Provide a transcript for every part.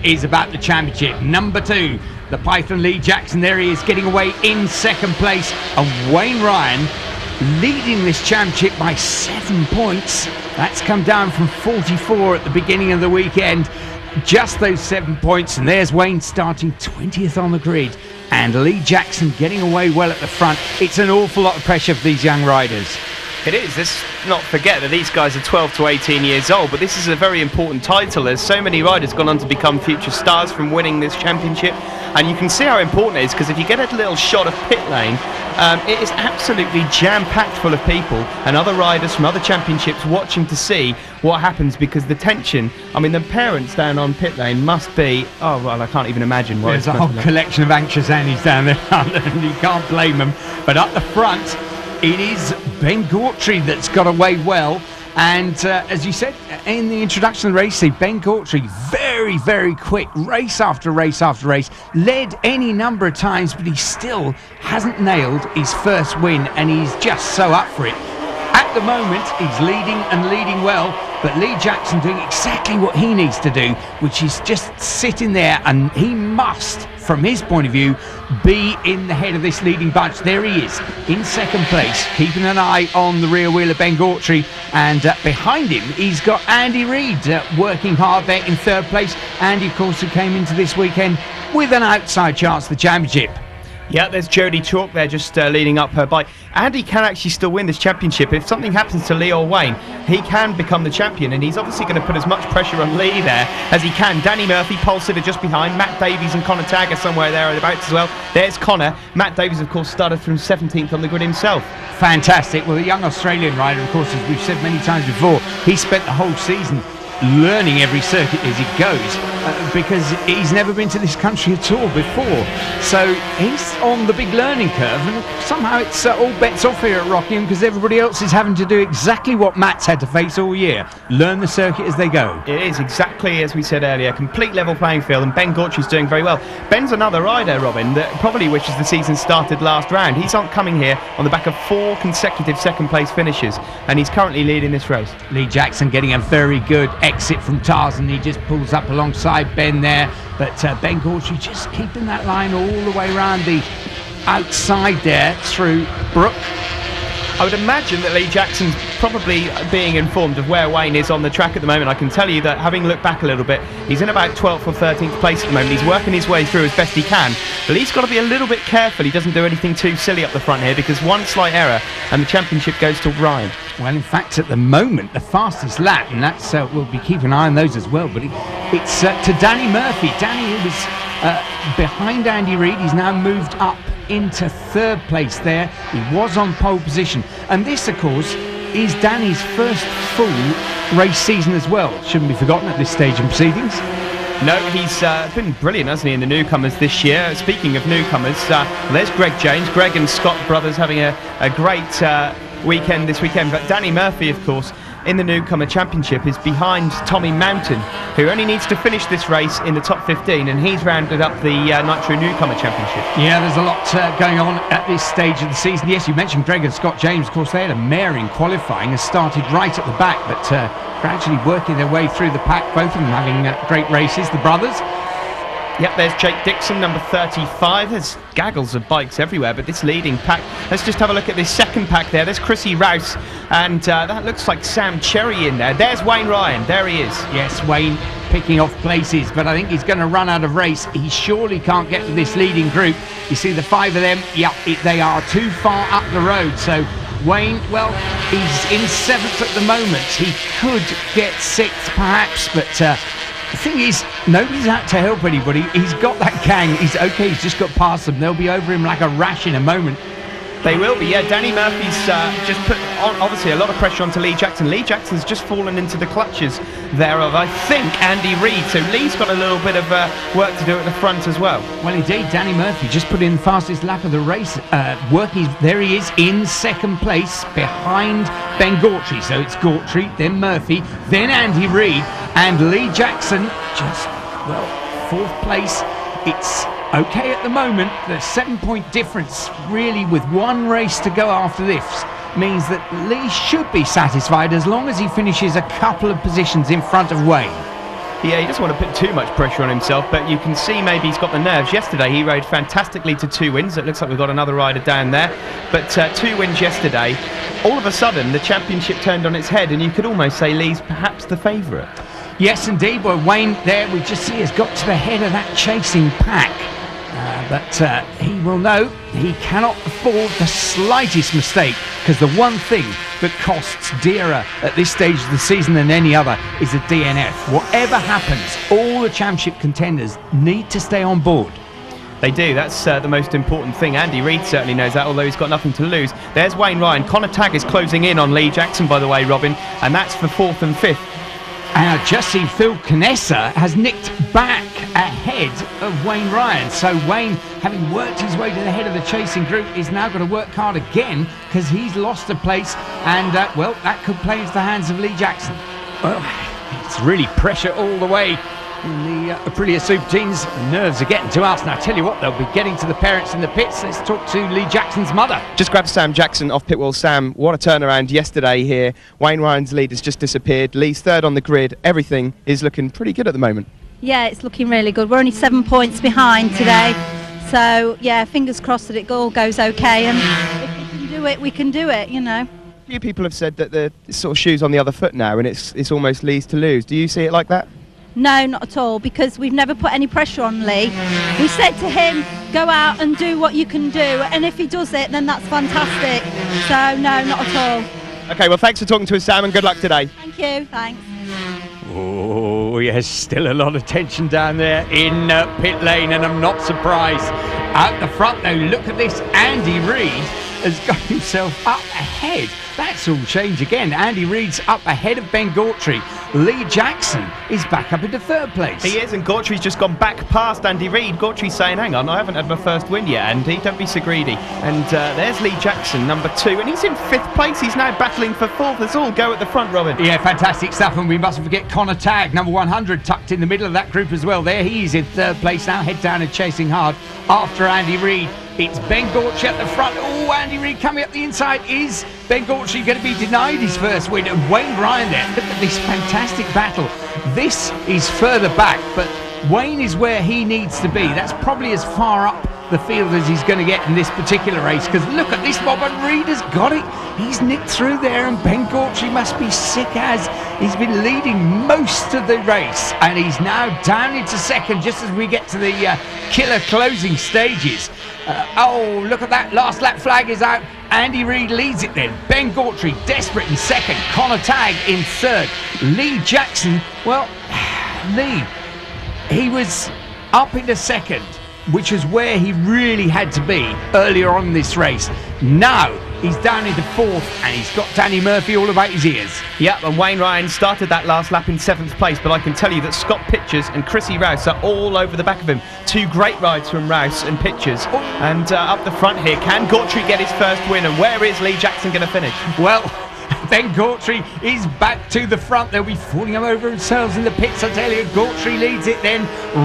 is about the championship. Number 2, the Python Lee Jackson. There he is, getting away in second place. And Wayne Ryan leading this championship by 7 points. That's come down from 44 at the beginning of the weekend. Just those 7 points, and there's Wayne starting 20th on the grid. And Lee Jackson getting away well at the front. It's an awful lot of pressure for these young riders. It is. Let's not forget that these guys are 12 to 18 years old, but this is a very important title. There's so many riders gone on to become future stars from winning this championship, and you can see how important it is, because if you get a little shot of pit lane, it is absolutely jam-packed full of people and other riders from other championships watching to see what happens, because the tension, I mean, the parents down on pit lane must be, oh, well, I can't even imagine what. There's a whole collection of anxious Annies down there, and you can't blame them. But up the front, it is Ben Gautry that's got away well. And as you said in the introduction of the race, Ben Gautry, very, very quick, race after race after race, led any number of times, but he still hasn't nailed his first win, and he's just so up for it. At the moment, he's leading and leading well, but Lee Jackson doing exactly what he needs to do, which is just sitting there, and he must, from his point of view, be in the head of this leading bunch. There he is, in second place, keeping an eye on the rear wheel of Ben Gautry, and behind him, he's got Andy Reid working hard there in third place. Andy, of course, who came into this weekend with an outside chance for the championship. Yeah, there's Jody Chalk there just leading up her bike. Andy can actually still win this championship. If something happens to Lee or Wayne, he can become the champion, and he's obviously going to put as much pressure on Lee there as he can. Danny Murphy, pole sitter just behind. Matt Davies and Connor Tagger somewhere there at the back as well. There's Connor. Matt Davies, of course, started from 17th on the grid himself. Fantastic. Well, the young Australian rider, of course, as we've said many times before, he spent the whole season learning every circuit as he goes, because he's never been to this country at all before. So he's on the big learning curve, and somehow it's all bets off here at Rockingham, because everybody else is having to do exactly what Matt's had to face all year: learn the circuit as they go. It is exactly as we said earlier, complete level playing field, and Ben Gautry's doing very well. Ben's another rider, Robin, that probably wishes the season started last round. He's on coming here on the back of 4 consecutive second place finishes, and he's currently leading this race. Lee Jackson getting a very good exit from Tarzan. He just pulls up alongside Ben there, but Ben Gautry just keeping that line all the way around the outside there through Brook. I would imagine that Lee Jackson's probably being informed of where Wayne is on the track at the moment. I can tell you that, having looked back a little bit, he's in about 12th or 13th place at the moment. He's working his way through as best he can, but he's got to be a little bit careful he doesn't do anything too silly up the front here, because one slight error and the championship goes to Ryan. Well, in fact, at the moment, the fastest lap, and that's we'll be keeping an eye on those as well, but it's to Danny Murphy. Danny, who was behind Andy Reid, he's now moved up into third place there. He was on pole position, and this, of course, is Danny's first full race season as well. Shouldn't be forgotten at this stage in proceedings. No, he's been brilliant, hasn't he, in the newcomers this year. Speaking of newcomers, there's Greg James. Greg and Scott brothers having a great weekend this weekend, but Danny Murphy, of course, in the newcomer championship is behind Tommy Mountain, who only needs to finish this race in the top 15, and he's rounded up the Nitro Newcomer Championship. Yeah, there's a lot going on at this stage of the season. Yes, you mentioned Greg and Scott James. Of course, they had a mare in qualifying and started right at the back, but gradually working their way through the pack, both of them having great races, the brothers. Yep, there's Jake Dixon, number 35. There's gaggles of bikes everywhere, but this leading pack, let's just have a look at this second pack there. There's Chrissy Rouse, and that looks like Sam Cherry in there. There's Wayne Ryan, there he is. Yes, Wayne picking off places, but I think he's going to run out of race. He surely can't get to this leading group. You see the 5 of them, yep, they are too far up the road, so Wayne, well, he's in 7th at the moment. He could get 6th perhaps, but the thing is, nobody's out to help anybody. He's got that gang. He's okay. He's just got past them. They'll be over him like a rash in a moment. They will be, yeah. Danny Murphy's just put on, obviously, a lot of pressure onto Lee Jackson. Lee Jackson's just fallen into the clutches thereof, I think, Andy Reid. So Lee's got a little bit of work to do at the front as well. Well, indeed, Danny Murphy just put in the fastest lap of the race. There he is in second place behind Ben Gautry. So it's Gautry, then Murphy, then Andy Reid, and Lee Jackson just, well, 4th place. It's okay at the moment. The 7-point difference, really, with one race to go after this, means that Lee should be satisfied as long as he finishes a couple of positions in front of Wayne. Yeah, he doesn't want to put too much pressure on himself, but you can see maybe he's got the nerves. Yesterday he rode fantastically to 2 wins. It looks like we've got another rider down there, but 2 wins yesterday. All of a sudden the championship turned on its head, and you could almost say Lee's perhaps the favourite. Yes, indeed. Well, Wayne there, we just see, has got to the head of that chasing pack. But he will know he cannot afford the slightest mistake, because the one thing that costs dearer at this stage of the season than any other is a DNF. Whatever happens, all the championship contenders need to stay on board. They do, that's the most important thing. Andy Reid certainly knows that, although he's got nothing to lose. There's Wayne Ryan. Connor Tagg is closing in on Lee Jackson, by the way, Robin, and that's for 4th and 5th. And I just see Phil Canessa has nicked back ahead of Wayne Ryan. So Wayne, having worked his way to the head of the chasing group, is now going to work hard again, because he's lost a place, and well, that could play into the hands of Lee Jackson. Well, it's really pressure all the way in the Aprilia Superteens. Nerves are getting to us, and I tell you what, they'll be getting to the parents in the pits. Let's talk to Lee Jackson's mother. Just grab Sam Jackson off pit wall. Sam, what a turnaround yesterday here. Wayne Ryan's lead has just disappeared. Lee's 3rd on the grid. Everything is looking pretty good at the moment. Yeah, it's looking really good. We're only 7 points behind today, so yeah, fingers crossed that it all goes okay, and if we can do it, we can do it, you know. A few people have said that the sort of shoe's on the other foot now, and it's almost Lee's to lose. Do you see it like that? No, not at all, because we've never put any pressure on Lee. We said to him, go out and do what you can do, and if he does it, then that's fantastic. So no, not at all. Okay, well, thanks for talking to us, Sam, and good luck today. Thank you, thanks. Oh, yes, still a lot of tension down there in pit lane, and I'm not surprised. Out the front, though, look at this. Andy Reid has got himself up ahead. That's all change again. Andy Reid's up ahead of Ben Gautry. Lee Jackson is back up into 3rd place. He is, and Gautry's just gone back past Andy Reid. Gautry's saying, hang on, I haven't had my first win yet, Andy, don't be so greedy. And there's Lee Jackson, number 2, and he's in 5th place. He's now battling for 4th. Let's all go at the front, Robin. Yeah, fantastic stuff, and we mustn't forget Connor Tagg, number 100, tucked in the middle of that group as well. There he is in 3rd place now, head down and chasing hard after Andy Reid. It's Ben Gautry at the front. Oh, Andy Reid coming up the inside. Is Ben Gautry going to be denied his first win? And Wayne Ryan there. Look at this fantastic battle. This is further back, but Wayne is where he needs to be. That's probably as far up the field as he's going to get in this particular race, because look at this mob, and Reid has got it. He's nicked through there, and Ben Gautry must be sick as he's been leading most of the race, and he's now down into 2nd just as we get to the killer closing stages. Oh, look at that, last lap flag is out. Andy Reid leads it then. Ben Gautry desperate in 2nd. Connor Tagg in 3rd. Lee Jackson, well, Lee, he was up into 2nd, which is where he really had to be earlier on in this race. Now he's down into 4th, and he's got Danny Murphy all about his ears. Yep, and Wayne Ryan started that last lap in 7th place, but I can tell you that Scott Pitchers and Chrissy Rouse are all over the back of him. 2 great rides from Rouse and Pitchers. And up the front here, can Gautry get his first win, and where is Lee Jackson going to finish? Well, Ben Gautry is back to the front. They'll be falling over themselves in the pits, I tell you. Gautry leads it then.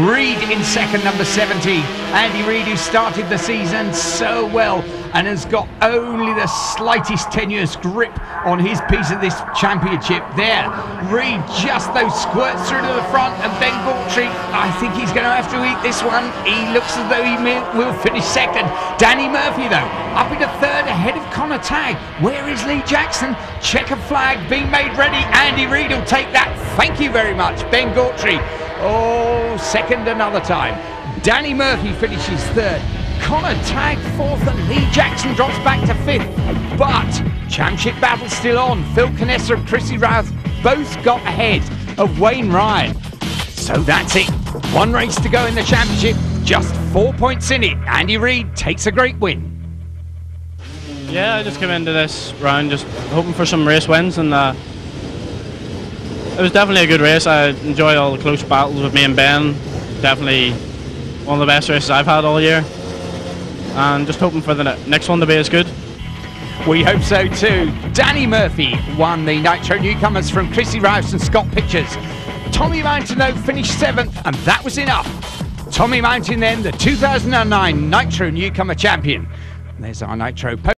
Reid in 2nd, number 17. Andy Reid, who started the season so well and has got only the slightest tenuous grip on his piece of this championship. There, Reid just those squirts through to the front, and Ben Gautry, I think he's going to have to eat this one. He looks as though he will finish 2nd. Danny Murphy, though, up into 3rd ahead of Connor Tagg. Where is Lee Jackson? Checker flag being made ready. Andy Reid will take that. Thank you very much, Ben Gautry. Oh, 2nd another time. Danny Murphy finishes 3rd. Connor Tagg 4th, and Lee Jackson drops back to 5th. But championship battle still on. Phil Canessa and Chrissy Rouse both got ahead of Wayne Ryan. So that's it. 1 race to go in the championship. Just 4 points in it. Andy Reid takes a great win. Yeah, I just came into this round just hoping for some race wins, and it was definitely a good race. I enjoyed all the close battles with me and Ben. Definitely one of the best races I've had all year, and just hoping for the next one to be as good. We hope so too. Danny Murphy won the Nitro Newcomers from Chrissy Rouse and Scott Pitchers. Tommy Mountain, though, finished 7th, and that was enough. Tommy Mountain then, the 2009 Nitro Newcomer champion. There's our Nitro